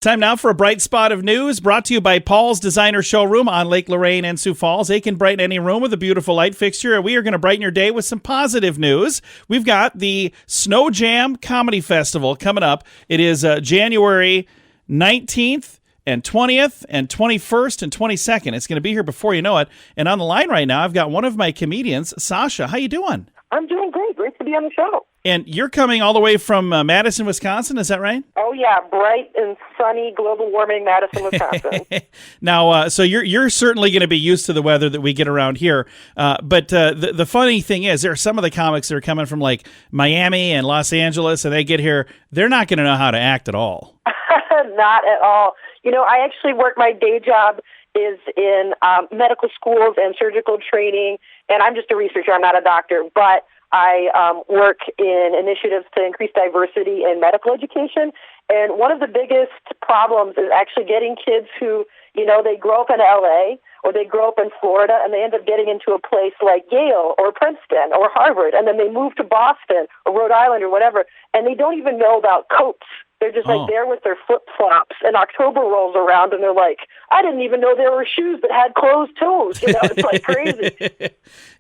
Time now for a bright spot of news brought to you by Paul's Designer Showroom on Lake Lorraine and Sioux Falls. They can brighten any room with a beautiful light fixture, and we are going to brighten your day with some positive news. We've got the SnoJam Comedy Festival coming up. It is January 19th and 20th and 21st and 22nd. It's going to be here before you know it. And on the line right now, I've got one of my comedians, Sasha. How you doing? I'm doing great. Great to be on the show. And you're coming all the way from Madison, Wisconsin, is that right? Oh, yeah. Bright and sunny, global warming Madison, Wisconsin. Now, so you're certainly going to be used to the weather that we get around here. But the funny thing is, there are some of the comics that are coming from like Miami and Los Angeles, and they get here, they're not going to know how to act at all. Not at all. You know, I actually work, my day job is in medical schools and surgical training, and I'm just a researcher. I'm not a doctor, but I work in initiatives to increase diversity in medical education. And one of the biggest problems is actually getting kids who, you know, they grow up in LA or they grow up in Florida and they end up getting into a place like Yale or Princeton or Harvard, and then they move to Boston or Rhode Island or whatever, and they don't even know about coats. They're just like there with their flip-flops, and October rolls around, and they're like, I didn't even know there were shoes that had closed toes. You know, it's like crazy.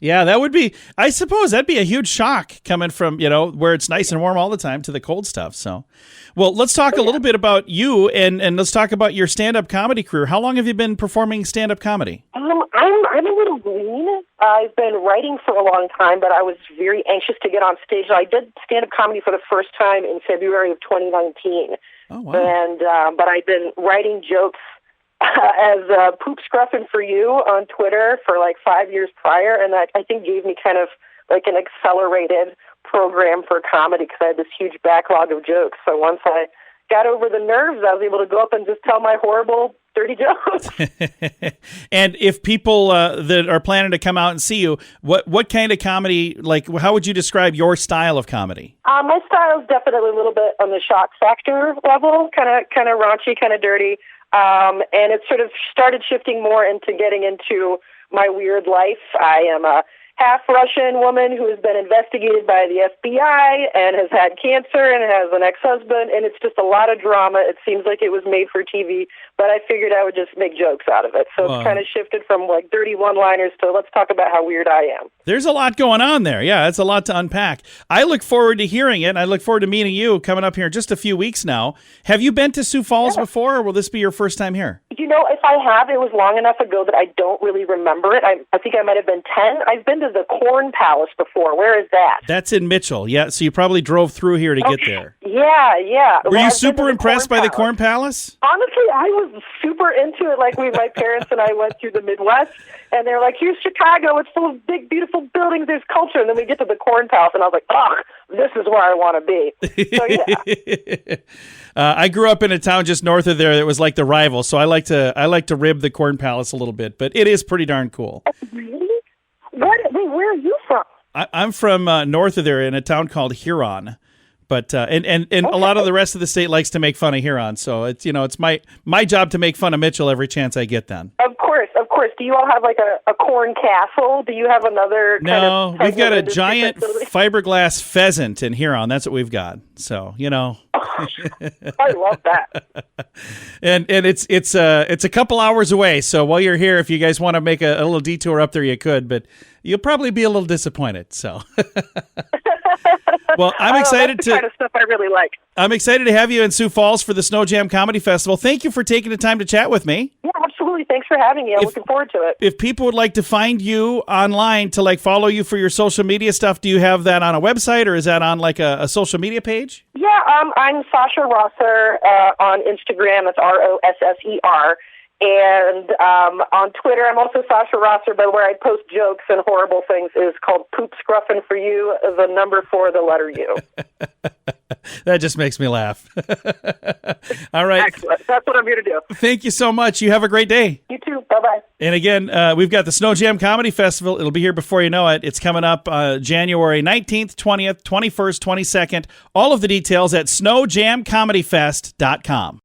Yeah, that would be, I suppose that'd be a huge shock coming from, you know, where it's nice and warm all the time to the cold stuff. So, well, let's talk a little bit about you, and let's talk about your stand-up comedy career. How long have you been performing stand-up comedy? I'm a little green. I've been writing for a long time, but I was very anxious to get on stage. I did stand-up comedy for the first time in February of 2019. Oh, wow. And but I've been writing jokes as Poop Scruffin' for You on Twitter for like 5 years prior, and that I think gave me kind of like an accelerated program for comedy because I had this huge backlog of jokes. So once I got over the nerves, I was able to go up and just tell my horrible, dirty jokes. And if people that are planning to come out and see you, what kind of comedy, like how would you describe your style of comedy? My style is definitely a little bit on the shock factor level, kind of raunchy, kind of dirty. And it sort of started shifting more into getting into my weird life. I am a half Russian woman who has been investigated by the FBI and has had cancer and has an ex-husband, and it's just a lot of drama. It seems like it was made for TV, but I figured I would just make jokes out of it. So It's kind of shifted from like dirty one-liners to let's talk about how weird I am. There's a lot going on there. Yeah, it's a lot to unpack. I look forward to hearing it. I look forward to meeting you coming up here in just a few weeks now. Have you been to Sioux Falls before, or will this be your first time here? You know, if I have, it was long enough ago that I don't really remember it. I think I might have been 10. I've been to the Corn Palace before. Where is that? That's in Mitchell. Yeah, so you probably drove through here to get there. Yeah. Were you super impressed by the Corn Palace? Honestly, I was super into it. Like my parents and I went through the Midwest, and they're like, here's Chicago. It's full of big, beautiful buildings. There's culture. And then we get to the Corn Palace, and I was like, this is where I want to be. So, yeah. I grew up in a town just north of there that was like the rival, so I like to rib the Corn Palace a little bit, but it is pretty darn cool. Really? Where are you from? I'm from north of there in a town called Huron. But and a lot of the rest of the state likes to make fun of Huron, so it's it's my job to make fun of Mitchell every chance I get. Then of course. Do you all have like a corn castle? Do you have another? No, we've got a giant fiberglass pheasant in Huron. That's what we've got. So I love that. and it's a couple hours away. So while you're here, if you guys want to make a little detour up there, you could. But you'll probably be a little disappointed. So. Well, I'm excited that's the kind of stuff I really like. I'm excited to have you in Sioux Falls for the SnoJam Comedy Festival. Thank you for taking the time to chat with me. Yeah, absolutely. Thanks for having me. I'm looking forward to it. If people would like to find you online to like follow you for your social media stuff, do you have that on a website or is that on like a social media page? Yeah, I'm Sasha Rosser on Instagram. It's Rosser. And on Twitter, I'm also Sasha Rosser, but where I post jokes and horrible things is called Poop Scruffin' for You, the number 4, the letter U. That just makes me laugh. All right. Excellent. That's what I'm here to do. Thank you so much. You have a great day. You too. Bye-bye. And again, we've got the SnoJam Comedy Festival. It'll be here before you know it. It's coming up January 19th, 20th, 21st, 22nd. All of the details at snowjamcomedyfest.com.